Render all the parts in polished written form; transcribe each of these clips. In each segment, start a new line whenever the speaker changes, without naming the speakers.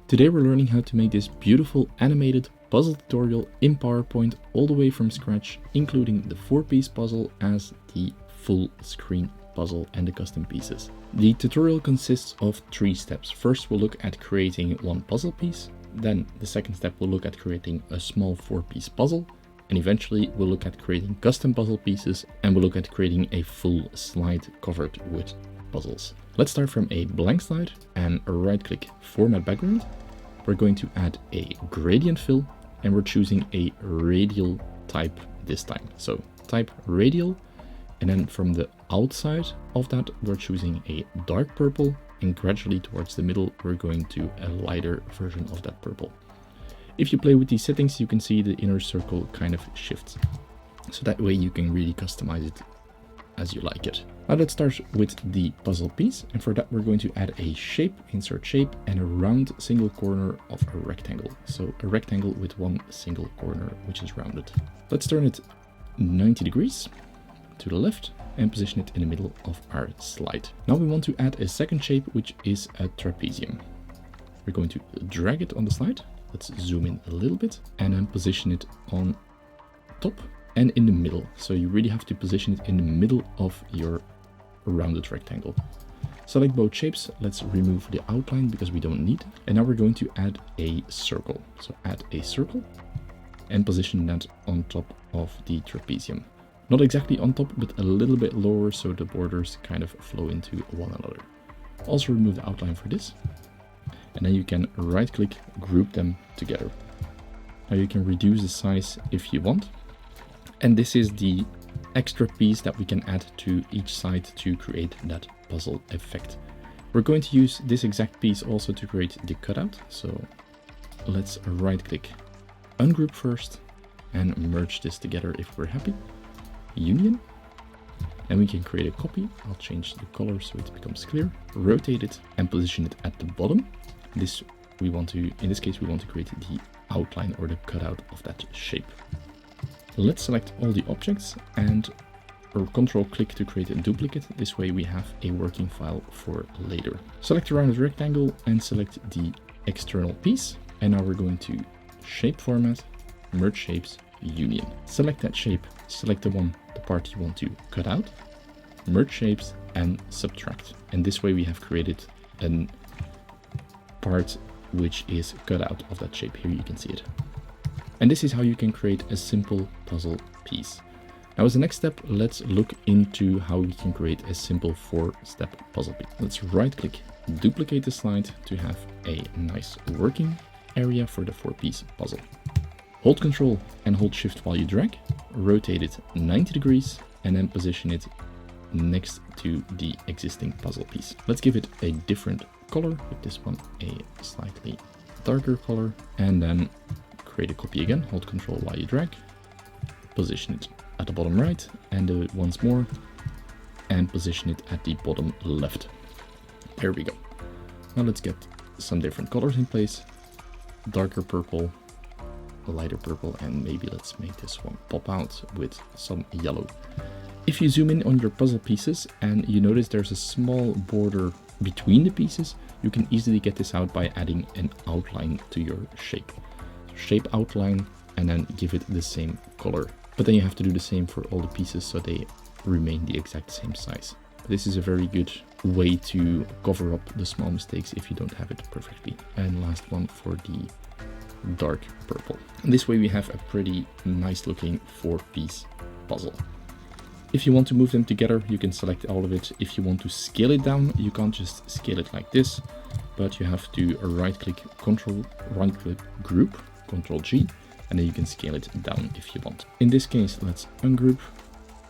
Today we're learning how to make this beautiful animated puzzle tutorial in PowerPoint all the way from scratch, including the 4-piece puzzle as the full screen puzzle and the custom pieces. The tutorial consists of 3 steps. First we'll look at creating one puzzle piece, then the second step we'll look at creating a small 4-piece puzzle, and eventually we'll look at creating custom puzzle pieces, and we'll look at creating a full slide covered with puzzles. Let's start from a blank slide and right click Format Background. We're going to add a gradient fill and we're choosing a radial type this time. So type radial, and then from the outside of that we're choosing a dark purple, and gradually towards the middle we're going to a lighter version of that purple. If you play with these settings, you can see the inner circle kind of shifts. So that way you can really customize it as you like it. Now let's start with the puzzle piece. And for that, we're going to add a shape, insert shape, and a round single corner of a rectangle. So a rectangle with one single corner, which is rounded. Let's turn it 90 degrees to the left and position it in the middle of our slide. Now we want to add a second shape, which is a trapezium. We're going to drag it on the slide. Let's zoom in a little bit and then position it on top and in the middle. So you really have to position it in the middle of your rounded rectangle. Select both shapes. Let's remove the outline because we don't need. And now we're going to add a circle. So add a circle and position that on top of the trapezium. Not exactly on top, but a little bit lower so the borders kind of flow into one another. Also remove the outline for this. And then you can right click, group them together. Now you can reduce the size if you want. And this is the extra piece that we can add to each side to create that puzzle effect. We're going to use this exact piece also to create the cutout. So let's right click, ungroup first, and merge this together if we're happy. Union. And we can create a copy. I'll change the color so it becomes clear. Rotate it and position it at the bottom. In this case we want to create the outline or the cutout of that shape. Let's select all the objects and control click to create a duplicate. This way we have a working file for later. Select a rounded rectangle and select the external piece. And now we're going to shape format, merge shapes, union. Select that shape, select the part you want to cut out, merge shapes and subtract. And this way we have created a part which is cut out of that shape. Here you can see it. And this is how you can create a simple puzzle piece. Now as the next step, let's look into how we can create a simple 4-step puzzle piece. Let's right click, duplicate the slide to have a nice working area for the 4-piece puzzle. Hold Control and hold Shift while you drag, rotate it 90 degrees and then position it next to the existing puzzle piece. Let's give it a different color, with this one a slightly darker color, and then create a copy again. Hold Control while you drag, position it at the bottom right, and do it once more and position it at the bottom left. There we go. Now let's get some different colors in place. Darker purple, lighter purple, and maybe let's make this one pop out with some yellow. If you zoom in on your puzzle pieces and you notice there's a small border between the pieces, you can easily get this out by adding an outline to your shape. So shape outline and then give it the same color. But then you have to do the same for all the pieces so they remain the exact same size. This is a very good way to cover up the small mistakes if you don't have it perfectly. And last one for the dark purple. And this way we have a pretty nice looking 4-piece puzzle. If you want to move them together, you can select all of it. If you want to scale it down, you can't just scale it like this, but you have to right click group, Control G, and then you can scale it down if you want. In this case, let's ungroup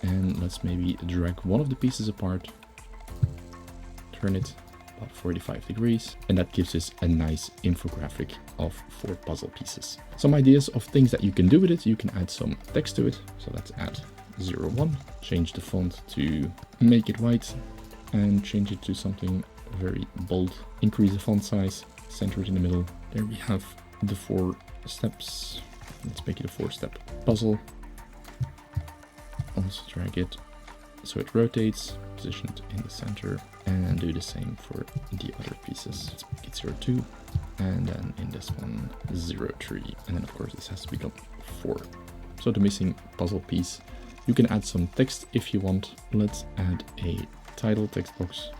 and let's maybe drag one of the pieces apart, turn it about 45 degrees, and that gives us a nice infographic of 4 puzzle pieces. Some ideas of things that you can do with it: you can add some text to it. So let's add 01, change the font to make it white and change it to something very bold, increase the font size, center it in the middle. There we have the 4 steps. Let's make it a 4-step puzzle. Also drag it so it rotates, position it in the center, and do the same for the other pieces. Let's make it 02, and then in this one 0, 3, and then of course this has to become 4. So the missing puzzle piece. You can add some text if you want. Let's add a title text box.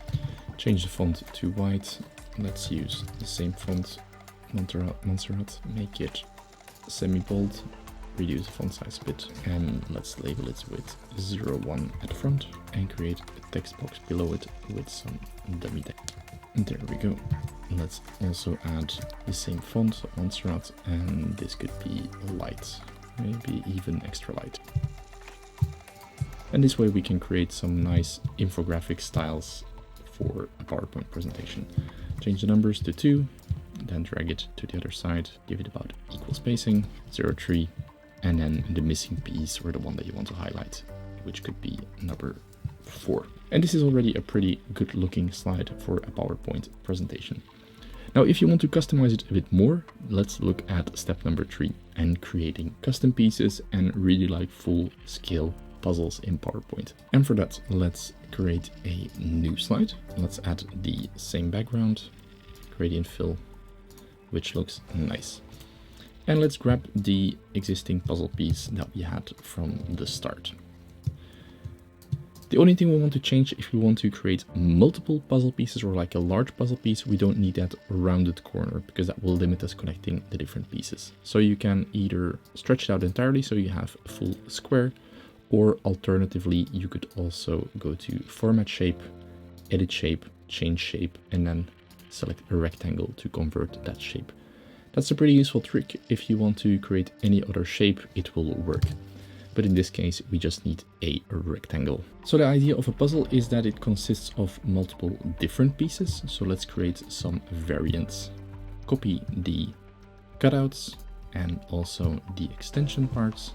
Change the font to white. Let's use the same font, Montserrat, make it semi-bold, reduce the font size a bit, and let's label it with 01 at the front and create a text box below it with some dummy text. And there we go. Let's also add the same font, Montserrat, and this could be light, maybe even extra light. And this way we can create some nice infographic styles for a PowerPoint presentation. Change the numbers to 2, then drag it to the other side, give it about equal spacing, 0, 3, and then the missing piece or the one that you want to highlight, which could be number 4. And this is already a pretty good looking slide for a PowerPoint presentation. Now, if you want to customize it a bit more, let's look at step number 3 and creating custom pieces and really like full scale puzzles in PowerPoint. And for that, let's create a new slide. Let's add the same background, gradient fill, which looks nice. And let's grab the existing puzzle piece that we had from the start. The only thing we want to change, if we want to create multiple puzzle pieces or like a large puzzle piece, we don't need that rounded corner because that will limit us connecting the different pieces. So you can either stretch it out entirely so you have a full square, or alternatively, you could also go to format shape, edit shape, change shape, and then select a rectangle to convert that shape. That's a pretty useful trick. If you want to create any other shape, it will work. But in this case, we just need a rectangle. So the idea of a puzzle is that it consists of multiple different pieces. So let's create some variants. Copy the cutouts and also the extension parts.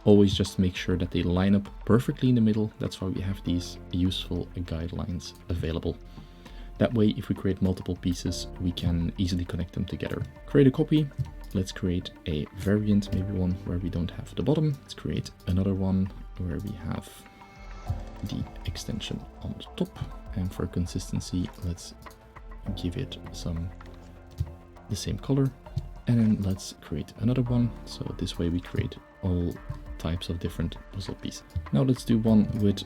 Always just make sure that they line up perfectly in the middle. That's why we have these useful guidelines available. That way, if we create multiple pieces, we can easily connect them together. Create a copy. Let's create a variant, maybe one where we don't have the bottom. Let's create another one where we have the extension on the top. And for consistency, let's give it the same color. And then let's create another one. So this way we create all types of different puzzle pieces. Now let's do one with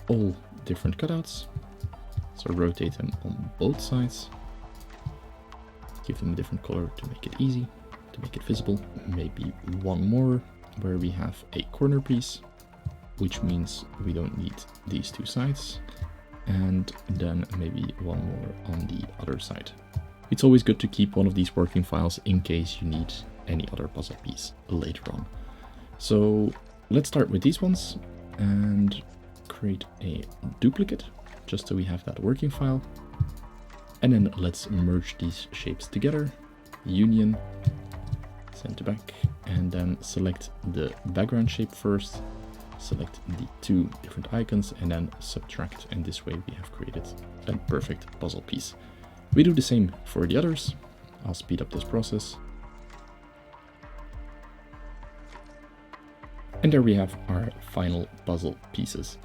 all different cutouts. So rotate them on both sides. Give them a different color to make it easy, to make it visible. Maybe one more where we have a corner piece, which means we don't need these two sides. And then maybe one more on the other side. It's always good to keep one of these working files in case you need any other puzzle piece later on. So let's start with these ones and create a duplicate just so we have that working file. And then let's merge these shapes together, union, send to back, and then select the background shape first, select the two different icons and then subtract. And this way we have created a perfect puzzle piece. We do the same for the others. I'll speed up this process. And there we have our final puzzle pieces.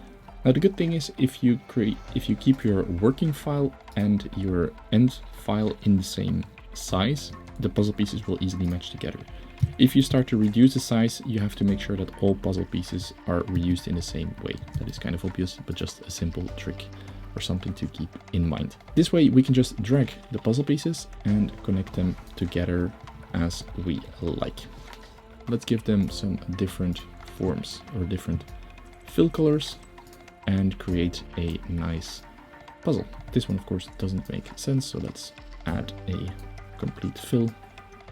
Now the good thing is if you keep your working file and your end file in the same size, the puzzle pieces will easily match together. If you start to reduce the size, you have to make sure that all puzzle pieces are reused in the same way. That is kind of obvious, but just a simple trick or something to keep in mind. This way we can just drag the puzzle pieces and connect them together as we like. Let's give them some different forms or different fill colors and create a nice puzzle. This one of course doesn't make sense, so let's add a complete fill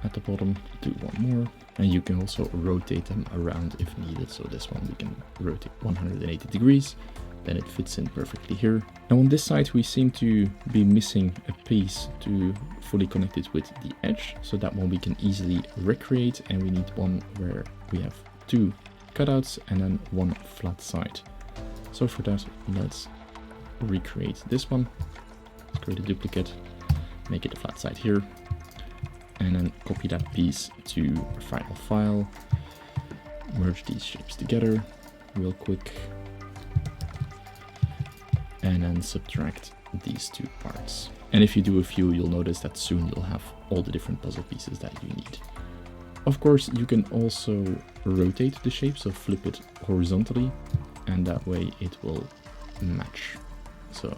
at the bottom, do one more, and you can also rotate them around if needed. So this one we can rotate 180 degrees, then it fits in perfectly here. Now on this side we seem to be missing a piece to fully connect it with the edge, so that one we can easily recreate, and we need one where we have two cutouts and then one flat side. So for that, let's recreate this one. Let's create a duplicate, make it a flat side here, and then copy that piece to a final file, merge these shapes together real quick, and then subtract these two parts. And if you do a few, you'll notice that soon you'll have all the different puzzle pieces that you need. Of course, you can also rotate the shape, so flip it horizontally, and that way it will match. So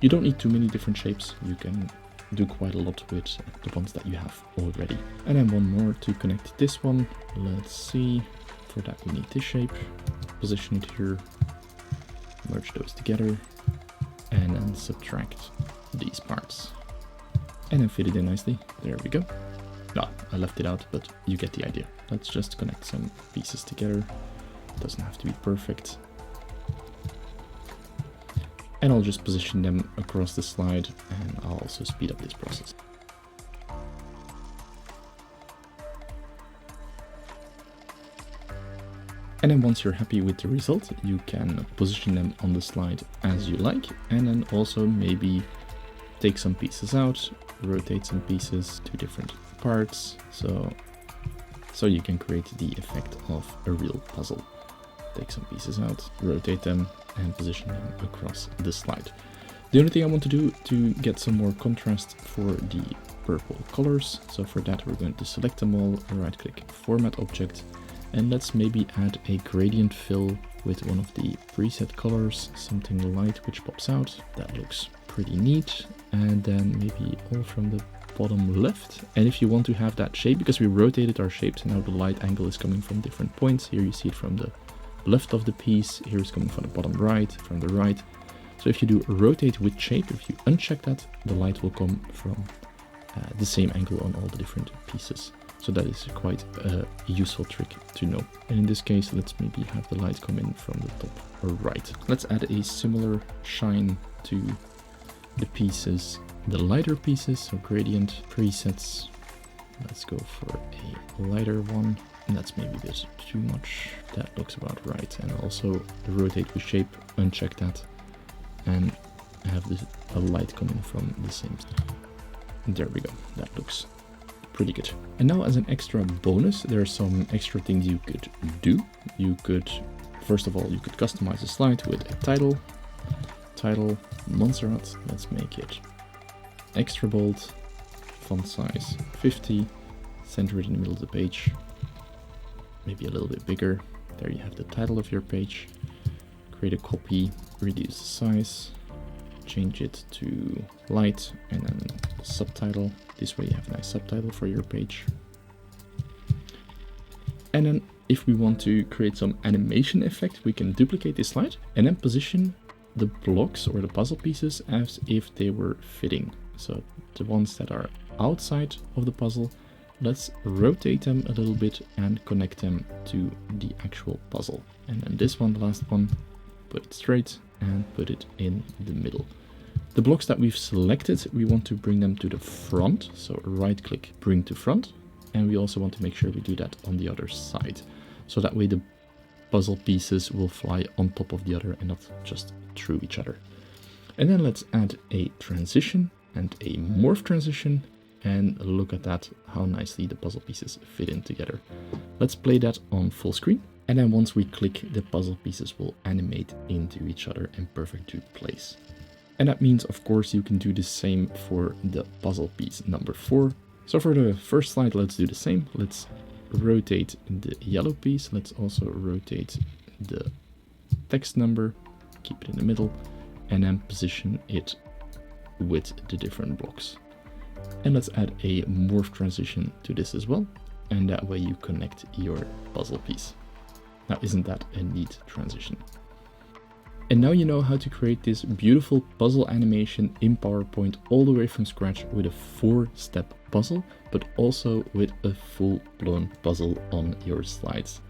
you don't need too many different shapes. You can do quite a lot with the ones that you have already. And then one more to connect this one. Let's see. For that we need this shape. Position it here. Merge those together. And then subtract these parts. And then fit it in nicely. There we go. No, I left it out, but you get the idea. Let's just connect some pieces together. It doesn't have to be perfect. And I'll just position them across the slide, and I'll also speed up this process. And then once you're happy with the result, you can position them on the slide as you like, and then also maybe take some pieces out, rotate some pieces to different parts, so you can create the effect of a real puzzle. Take some pieces out, rotate them, and position them across the slide. The only thing I want to do to get some more contrast for the purple colors, so for that we're going to select them all, right click format object, and let's maybe add a gradient fill with one of the preset colors, something light which pops out. That looks pretty neat. And then maybe all from the bottom left. And if you want to have that shape, because we rotated our shapes and now the light angle is coming from different points. Here you see it from the left of the piece, here it's coming from the bottom right, from the right. So if you do rotate with shape, if you uncheck that, the light will come from the same angle on all the different pieces. So that is quite a useful trick to know. And in this case, let's maybe have the light come in from the top or right. Let's add a similar shine to the pieces, the lighter pieces, so gradient presets. Let's go for a lighter one. And that's maybe a bit too much. That looks about right. And also rotate with shape, uncheck that, and have a light coming from the same side. There we go. That looks pretty good. And now as an extra bonus, there are some extra things you could do. You could, first of all, you could customize a slide with a title. Title, Montserrat. Let's make it extra bold. Font size 50. Center it in the middle of the page. Maybe a little bit bigger. There you have the title of your page. Create a copy, reduce the size, change it to light, and then subtitle. This way you have a nice subtitle for your page. And then if we want to create some animation effect, we can duplicate this slide and then position the blocks or the puzzle pieces as if they were fitting. So the ones that are outside of the puzzle, let's rotate them a little bit and connect them to the actual puzzle. And then this one, the last one, put it straight and put it in the middle. The blocks that we've selected, we want to bring them to the front. So right click, bring to front. And we also want to make sure we do that on the other side. So that way the puzzle pieces will fly on top of the other and not just through each other. And then let's add a transition and a morph transition. And look at that, how nicely the puzzle pieces fit in together. Let's play that on full screen. And then once we click, the puzzle pieces will animate into each other in perfect place. And that means, of course, you can do the same for the puzzle piece number 4. So for the first slide, let's do the same. Let's rotate the yellow piece. Let's also rotate the text number, keep it in the middle, and then position it with the different blocks. And let's add a morph transition to this as well. And that way you connect your puzzle piece. Now, isn't that a neat transition? And now you know how to create this beautiful puzzle animation in PowerPoint all the way from scratch with a 4-step puzzle, but also with a full-blown puzzle on your slides.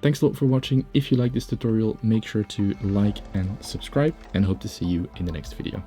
Thanks a lot for watching. If you like this tutorial, make sure to like and subscribe, and hope to see you in the next video.